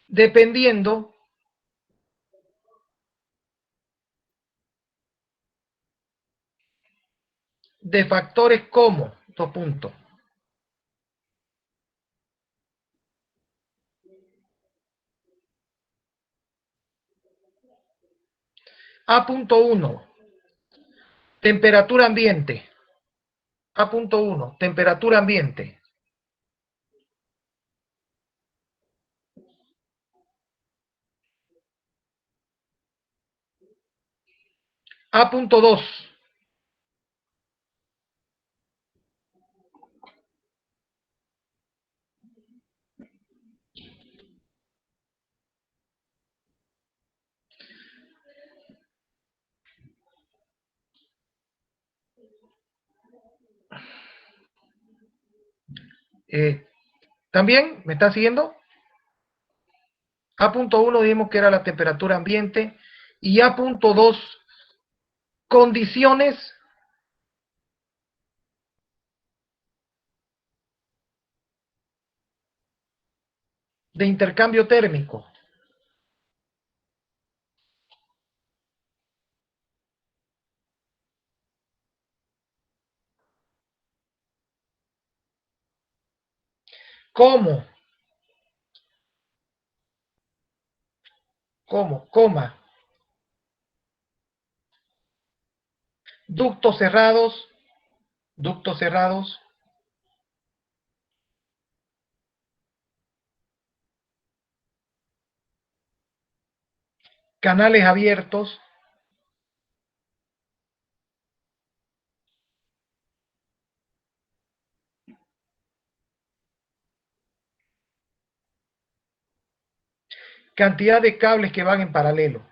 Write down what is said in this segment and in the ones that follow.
dependiendo de factores como, dos puntos, A.1, temperatura ambiente. A.1, temperatura ambiente. A.2, ¿también me está siguiendo? A.1 dijimos que era la temperatura ambiente y A.2, condiciones de intercambio térmico. ¿Cómo? ¿Cómo? Coma. Ductos cerrados. Ductos cerrados. Canales abiertos. Cantidad de cables que van en paralelo.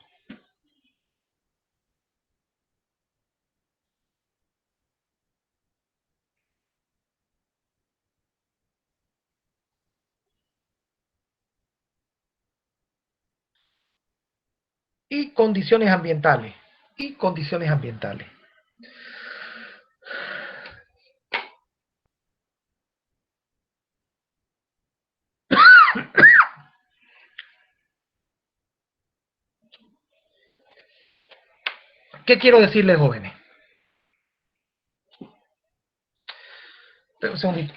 Y condiciones ambientales. Y condiciones ambientales. ¿Qué quiero decirles, jóvenes? Un segundito.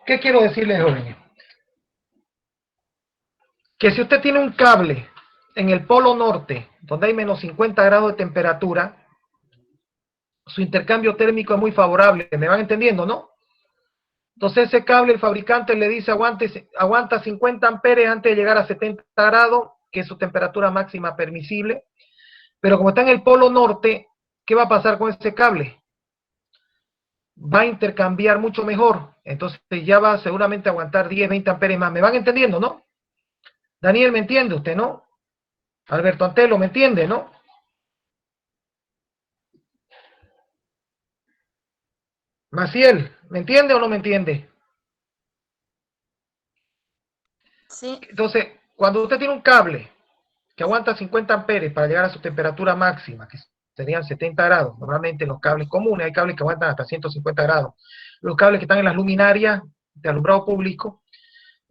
¿Qué quiero decirles, jóvenes? Que si usted tiene un cable en el polo norte, donde hay menos 50 grados de temperatura, su intercambio térmico es muy favorable. ¿Me van entendiendo, no? Entonces ese cable el fabricante le dice aguanta 50 amperes antes de llegar a 70 grados, que es su temperatura máxima permisible. Pero como está en el polo norte, ¿qué va a pasar con ese cable? Va a intercambiar mucho mejor. Entonces ya va seguramente a aguantar 10, 20 amperes más. ¿Me van entendiendo, no? Daniel, ¿me entiende usted, no? Alberto Antelo, ¿me entiende, no? Maciel, ¿me entiende o no me entiende? Sí. Entonces, cuando usted tiene un cable que aguanta 50 amperes para llegar a su temperatura máxima, que serían 70 grados, normalmente los cables comunes, hay cables que aguantan hasta 150 grados. Los cables que están en las luminarias de alumbrado público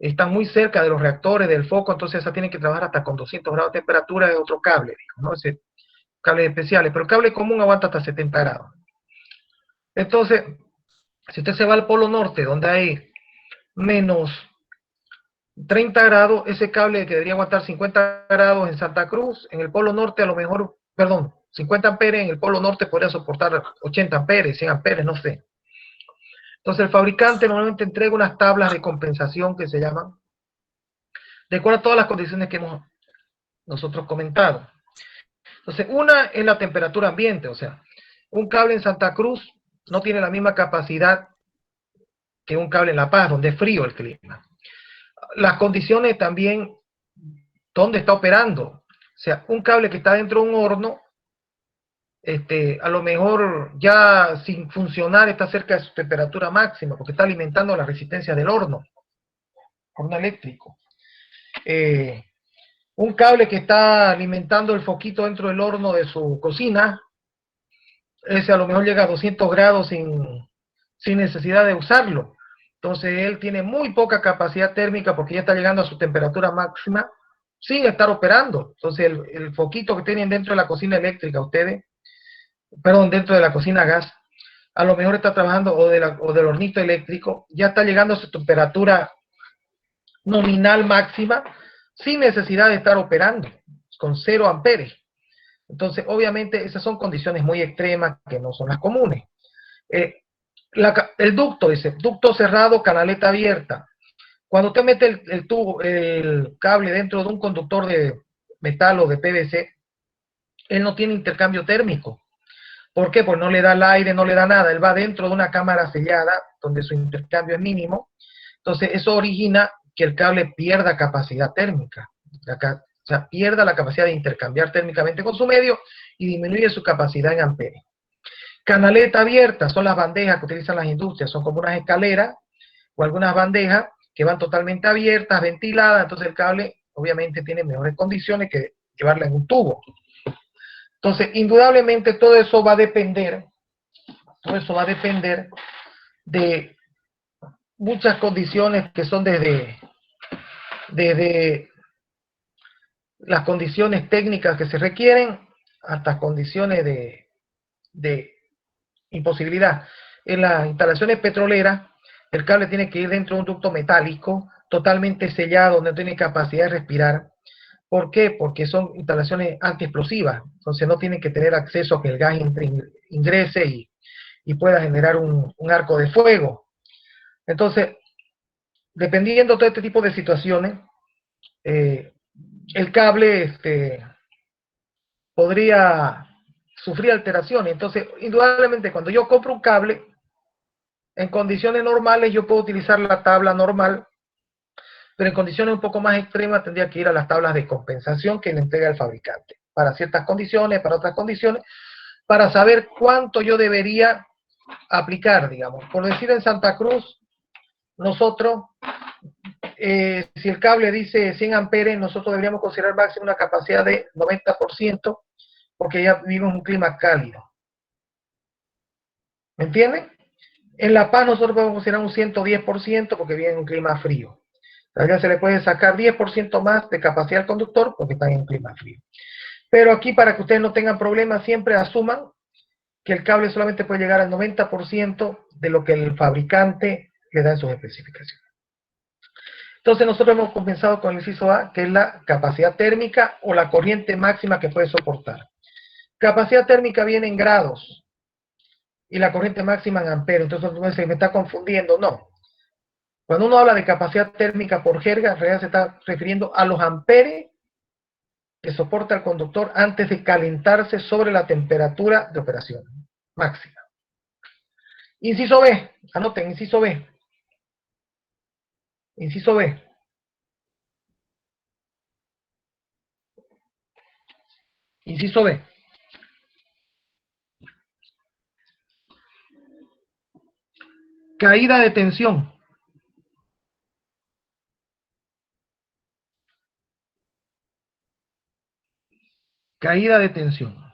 están muy cerca de los reactores, del foco, entonces esa tienen que trabajar hasta con 200 grados de temperatura de otro cable, ¿no? Ese, cables especiales, pero el cable común aguanta hasta 70 grados. Entonces, si usted se va al polo norte, donde hay menos 30 grados, ese cable que debería aguantar 50 grados en Santa Cruz, en el polo norte a lo mejor, perdón, 50 amperes, en el polo norte podría soportar 80 amperes, 100 amperes, no sé. Entonces el fabricante normalmente entrega unas tablas de compensación que se llaman, de acuerdo a todas las condiciones que hemos nosotros comentado. Entonces, una es la temperatura ambiente, o sea, un cable en Santa Cruz no tiene la misma capacidad que un cable en La Paz, donde es frío el clima. Las condiciones también, ¿dónde está operando? O sea, un cable que está dentro de un horno a lo mejor ya sin funcionar está cerca de su temperatura máxima porque está alimentando la resistencia del horno eléctrico. Un cable que está alimentando el foquito dentro del horno de su cocina, ese a lo mejor llega a 200 grados sin necesidad de usarlo. Entonces él tiene muy poca capacidad térmica porque ya está llegando a su temperatura máxima sin estar operando. Entonces el foquito que tienen dentro de la cocina eléctrica ustedes, perdón, dentro de la cocina a gas, a lo mejor está trabajando o del hornito eléctrico, ya está llegando a su temperatura nominal máxima sin necesidad de estar operando, con 0 amperes. Entonces, obviamente, esas son condiciones muy extremas que no son las comunes. Eh, el ducto, dice, ducto cerrado, canaleta abierta. Cuando usted mete el tubo, el cable dentro de un conductor de metal o de PVC, él no tiene intercambio térmico. ¿Por qué? Pues no le da el aire, no le da nada. Él va dentro de una cámara sellada, donde su intercambio es mínimo. Entonces, eso origina que el cable pierda capacidad térmica. O sea, pierda la capacidad de intercambiar térmicamente con su medio y disminuye su capacidad en amperes. Canaleta abierta son las bandejas que utilizan las industrias. Son como unas escaleras o algunas bandejas que van totalmente abiertas, ventiladas. Entonces, el cable obviamente tiene mejores condiciones que llevarla en un tubo. Entonces, indudablemente todo eso va a depender de muchas condiciones que son desde las condiciones técnicas que se requieren hasta condiciones de imposibilidad. En las instalaciones petroleras, el cable tiene que ir dentro de un ducto metálico, totalmente sellado, donde no tiene capacidad de respirar. ¿Por qué? Porque son instalaciones antiexplosivas, entonces no tienen que tener acceso a que el gas ingrese y pueda generar un arco de fuego. Entonces, dependiendo de todo este tipo de situaciones, eh, el cable podría sufrir alteraciones. Entonces, indudablemente, cuando yo compro un cable, en condiciones normales yo puedo utilizar la tabla normal, pero en condiciones un poco más extremas tendría que ir a las tablas de compensación que le entrega el fabricante, para ciertas condiciones, para otras condiciones, para saber cuánto yo debería aplicar, digamos. Por decir, en Santa Cruz, nosotros, si el cable dice 100 amperes, nosotros deberíamos considerar máximo una capacidad de 90%, porque ya vivimos un clima cálido. ¿Me entienden? En La Paz nosotros podemos considerar un 110% porque viene en un clima frío. Todavía se le puede sacar 10% más de capacidad al conductor porque está en un clima frío. Pero aquí, para que ustedes no tengan problemas, siempre asuman que el cable solamente puede llegar al 90% de lo que el fabricante le da en sus especificaciones. Entonces nosotros hemos comenzado con el inciso A, que es la capacidad térmica o la corriente máxima que puede soportar. Capacidad térmica viene en grados y la corriente máxima en amperes. Entonces uno dice, me está confundiendo. No. Cuando uno habla de capacidad térmica por jerga, en realidad se está refiriendo a los amperes que soporta el conductor antes de calentarse sobre la temperatura de operación máxima. Inciso B, anoten, inciso B. Inciso B. Inciso B. Caída de tensión. Caída de tensión.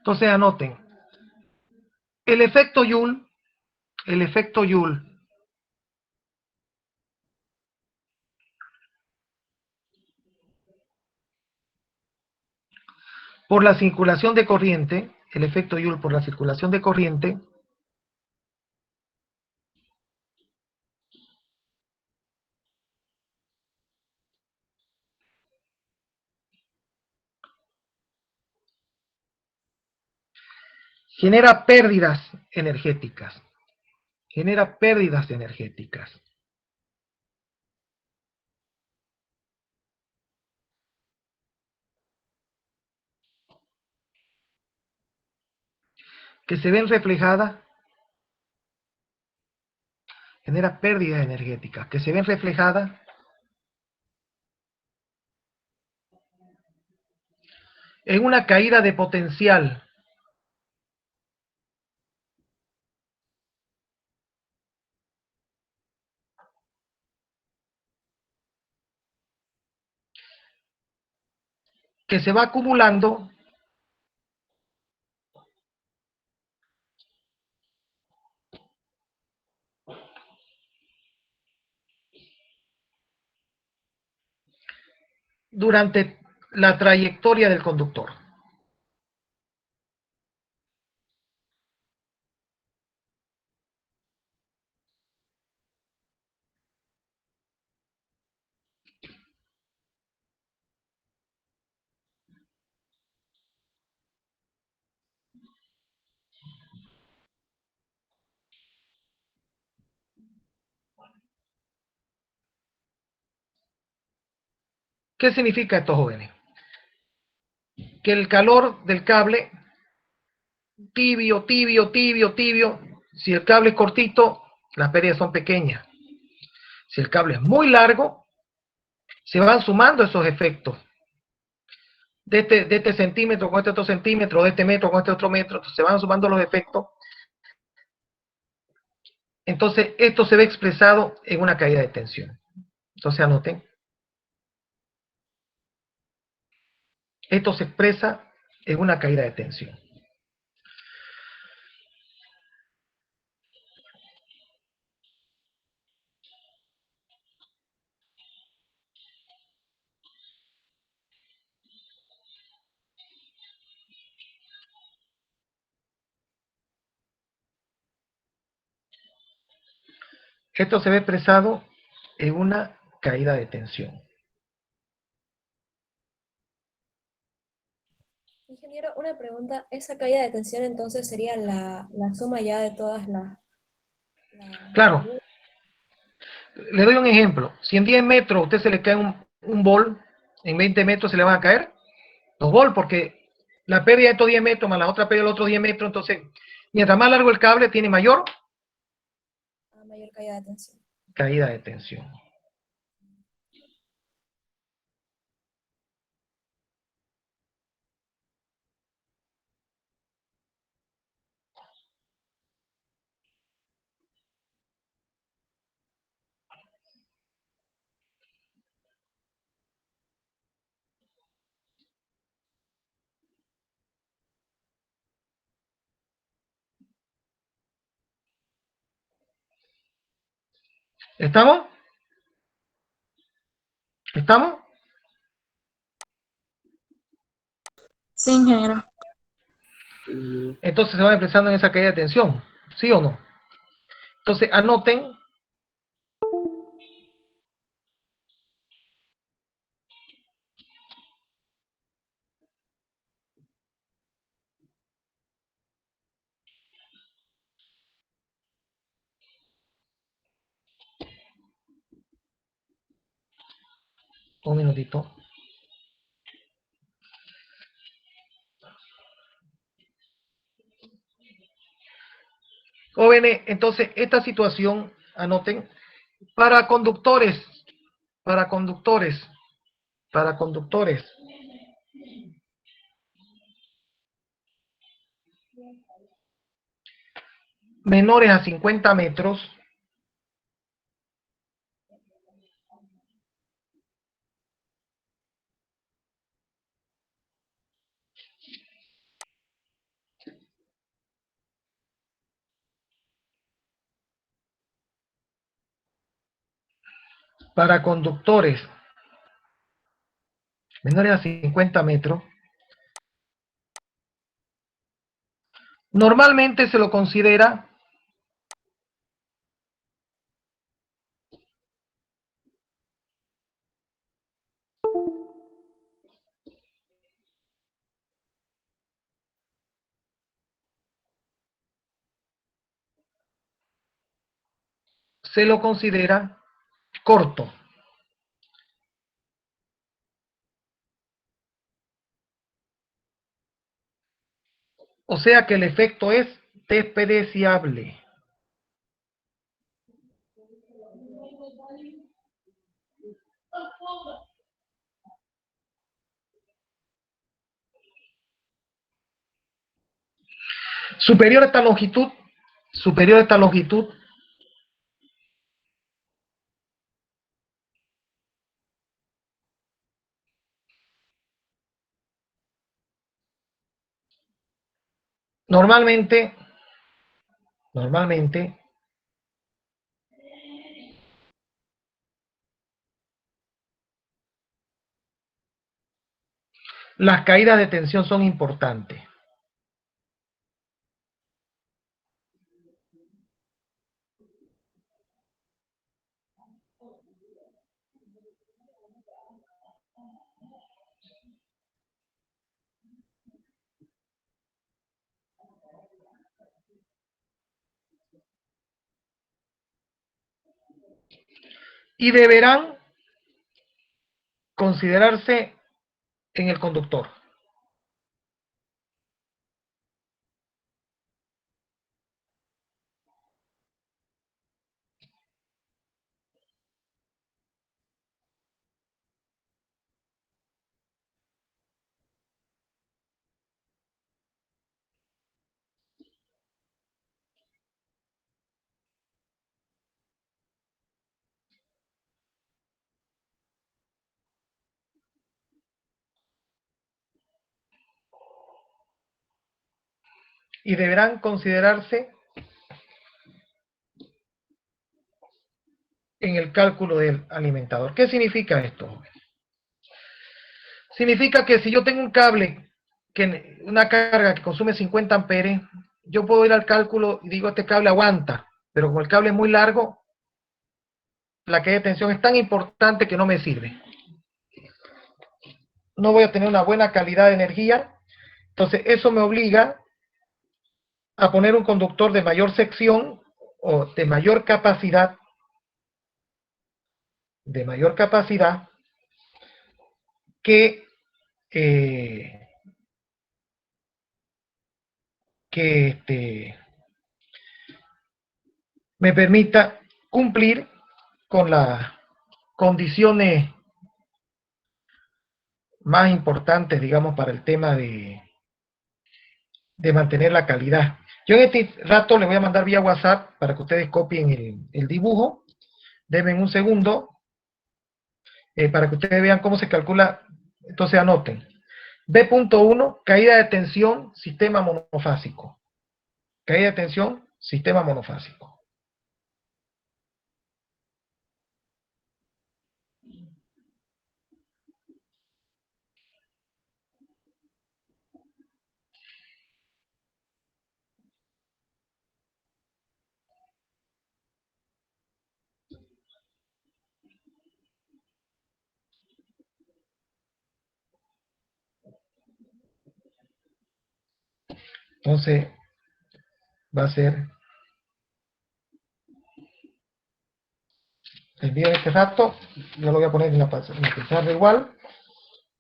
Entonces anoten. El efecto Joule, por la circulación de corriente, el efecto Joule por la circulación de corriente, genera pérdidas energéticas. Genera pérdidas energéticas. Que se ven reflejadas en genera pérdidas energéticas que se ven reflejadas en una caída de potencial que se va acumulando durante la trayectoria del conductor. ¿Qué significa esto, jóvenes? Que el calor del cable, tibio, tibio, tibio, tibio, si el cable es cortito, las pérdidas son pequeñas. Si el cable es muy largo, se van sumando esos efectos. De este centímetro con este otro centímetro, de este metro con este otro metro, se van sumando los efectos. Entonces, esto se ve expresado en una caída de tensión. Entonces, anoten. Esto se expresa en una caída de tensión. Esto se ve expresado en una caída de tensión. Ingeniero, una pregunta. ¿Esa caída de tensión entonces sería la suma ya de todas las Claro, medidas? le doy un ejemplo. Si en 10 metros a usted se le cae un bol, en 20 metros se le van a caer los bol, porque la pérdida de estos 10 metros más la otra pérdida de los otros 10 metros, entonces, mientras más largo el cable, tiene mayor A mayor caída de tensión. caída de tensión. ¿Estamos? ¿Estamos? Sí, ingeniero. Entonces se va expresando en esa caída de tensión, ¿sí o no? Entonces anoten un minutito. Jóvenes, entonces esta situación, anoten, para conductores, para conductores, para conductores menores a 50 metros, para conductores menores a 50 metros, normalmente se lo considera corto. O sea que el efecto es despreciable. Superior a esta longitud, superior a esta longitud, normalmente, las caídas de tensión son importantes. Y deberán considerarse en el conductor. Y deberán considerarse en el cálculo del alimentador. ¿Qué significa esto? Significa que si yo tengo un cable, una carga que consume 50 amperes, yo puedo ir al cálculo y digo, este cable aguanta, pero como el cable es muy largo, la caída de tensión es tan importante que no me sirve. No voy a tener una buena calidad de energía, entonces eso me obliga a poner un conductor de mayor sección o de mayor capacidad que, eh, que me permita cumplir con las condiciones más importantes, digamos, para el tema de mantener la calidad. Yo en este rato les voy a mandar vía WhatsApp para que ustedes copien el dibujo. Denme un segundo para que ustedes vean cómo se calcula. Entonces anoten. B.1, caída de tensión, sistema monofásico. Caída de tensión, sistema monofásico. Entonces, va a ser, el día de este rato, yo lo voy a poner en la pizarra igual,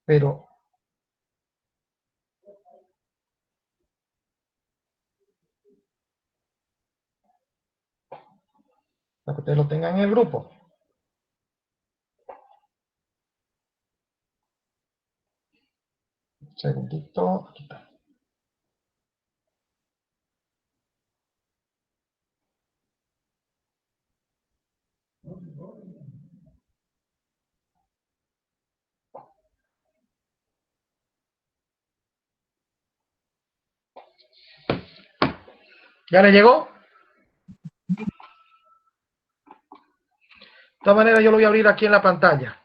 pero para que ustedes lo tengan en el grupo. Un segundito, aquí está. ¿Ya le llegó? De todas maneras, yo lo voy a abrir aquí en la pantalla.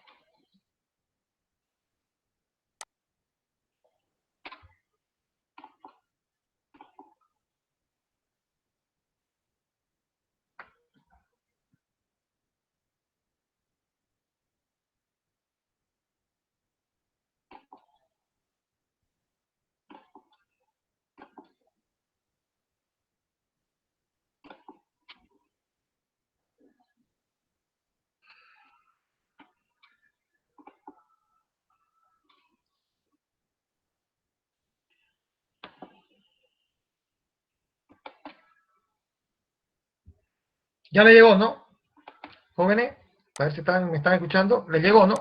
Ya le llegó, ¿no? Jóvenes, a ver si me están escuchando. ¿Le llegó, no?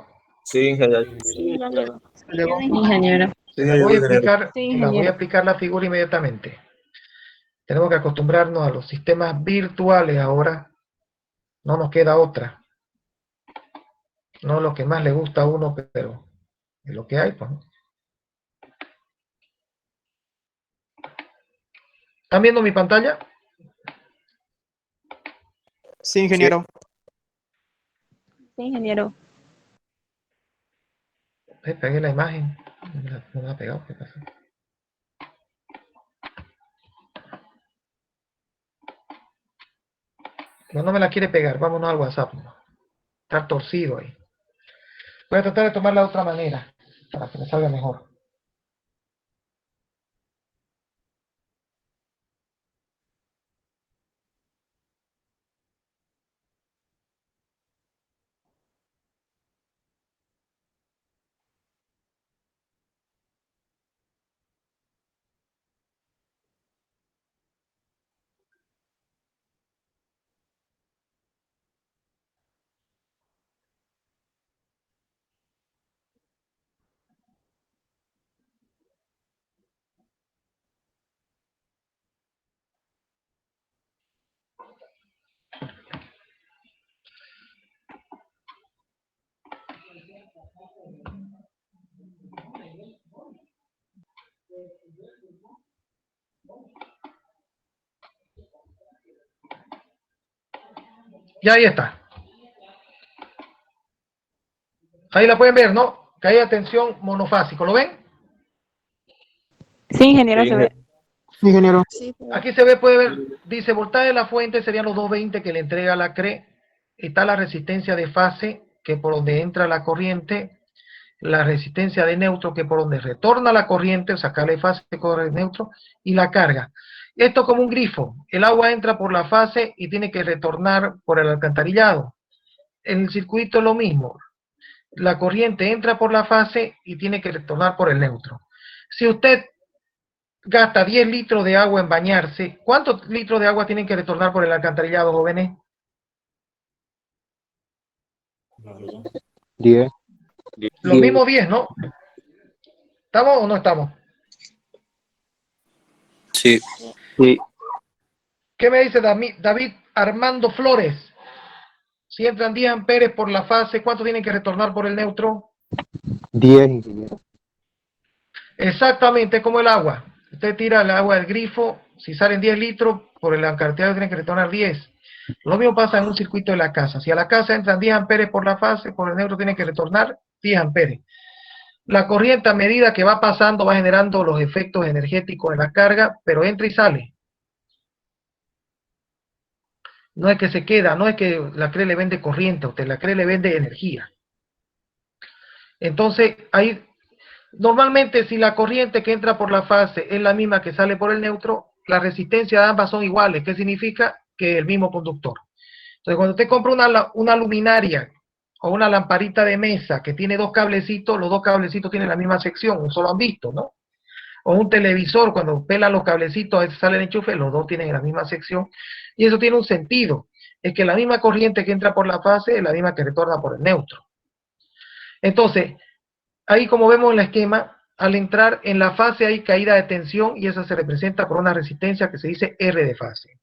Sí, ingeniero. Sí, ya llegó. ¿Le llegó? Ingeniero. Sí, Les voy a Sí, explicar, les voy a ingeniero. explicar la figura inmediatamente. Tenemos que acostumbrarnos a los sistemas virtuales ahora. No nos queda otra. No lo que más le gusta a uno, pero es lo que hay, pues. ¿Están viendo mi pantalla? Sí, ingeniero. Sí, ingeniero. Pegué la imagen. No me ha pegado, ¿qué pasa? No me la quiere pegar. Vámonos al WhatsApp. Está torcido ahí. Voy a tratar de tomarla de otra manera para que me salga mejor. Y ahí está. Ahí la pueden ver, ¿no? Caída de tensión monofásico. ¿Lo ven? Sí, ingeniero, se ve. Sí, ingeniero. Sí, Aquí se ve, puede ver, dice voltaje de la fuente serían los 220 que le entrega la CRE. Está la resistencia de fase, que por donde entra la corriente. La resistencia de neutro, que por donde retorna la corriente, o sea, cable de fase, corre de neutro, y la carga. Esto como un grifo. El agua entra por la fase y tiene que retornar por el alcantarillado. En el circuito es lo mismo. La corriente entra por la fase y tiene que retornar por el neutro. Si usted gasta 10 litros de agua en bañarse, ¿cuántos litros de agua tienen que retornar por el alcantarillado, jóvenes? 10. Los mismos 10, ¿no? ¿Estamos o no estamos? Sí. Sí. ¿Qué me dice David Armando Flores? Si entran 10 amperes por la fase, ¿cuánto tienen que retornar por el neutro? 10, ingeniero. Exactamente como el agua. Usted tira el agua del grifo, si salen 10 litros, por el alcantarillado tiene que retornar 10. Lo mismo pasa en un circuito de la casa. Si a la casa entran 10 amperes por la fase, por el neutro tiene que retornar 10 amperes. La corriente, a medida que va pasando, va generando los efectos energéticos de la carga, pero entra y sale. No es que se queda, no es que la CRE le vende corriente, usted la CRE le vende energía. Entonces, ahí, normalmente si la corriente que entra por la fase es la misma que sale por el neutro, la resistencia de ambas son iguales. ¿Qué significa? Que el mismo conductor. Entonces, cuando usted compra una luminaria o una lamparita de mesa que tiene dos cablecitos, los dos cablecitos tienen la misma sección, eso lo han visto, ¿no? O un televisor, cuando pela los cablecitos, a veces sale el enchufe, los dos tienen la misma sección, y eso tiene un sentido, es que la misma corriente que entra por la fase es la misma que retorna por el neutro. Entonces, ahí como vemos en el esquema, al entrar en la fase hay caída de tensión, y esa se representa por una resistencia que se dice R de fase.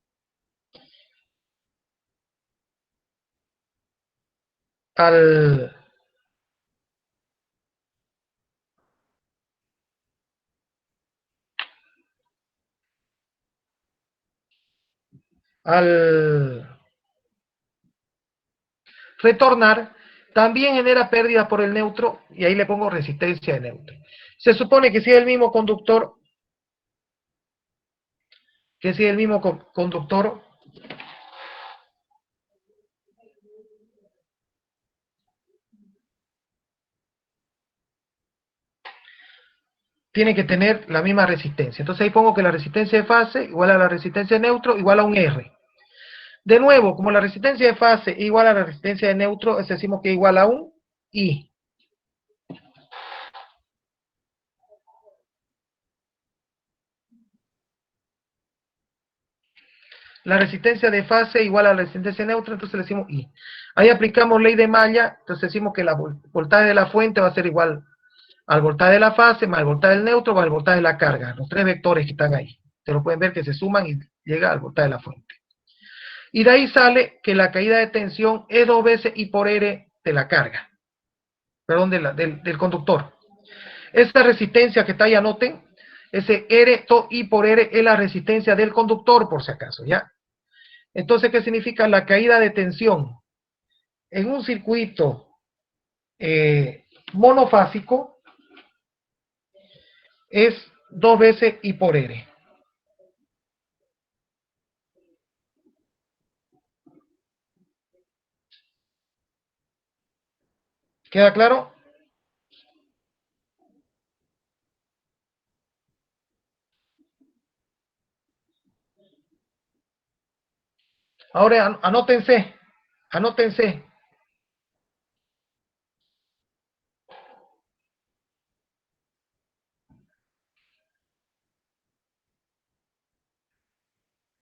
Al retornar, también genera pérdidas por el neutro, y ahí le pongo resistencia de neutro. Se supone que si es el mismo conductor, tiene que tener la misma resistencia. Entonces ahí pongo que la resistencia de fase igual a la resistencia de neutro igual a un R. De nuevo, como la resistencia de fase es igual a la resistencia de neutro, decimos que es igual a un I. La resistencia de fase igual a la resistencia de neutro, entonces le decimos I. Ahí aplicamos ley de Malla, entonces decimos que la voltaje de la fuente va a ser igual al voltaje de la fase, más el voltaje del neutro, más el voltaje de la carga, los tres vectores que están ahí. Ustedes lo pueden ver que se suman y llega al voltaje de la fuente. Y de ahí sale que la caída de tensión es 2 veces I por R de la carga, perdón, del conductor. Esta resistencia que está ahí, anoten, ese R, I por R es la resistencia del conductor, por si acaso, ¿ya? Entonces, ¿qué significa la caída de tensión? En un circuito monofásico es 2 veces I por R. ¿Queda claro? Ahora anótense,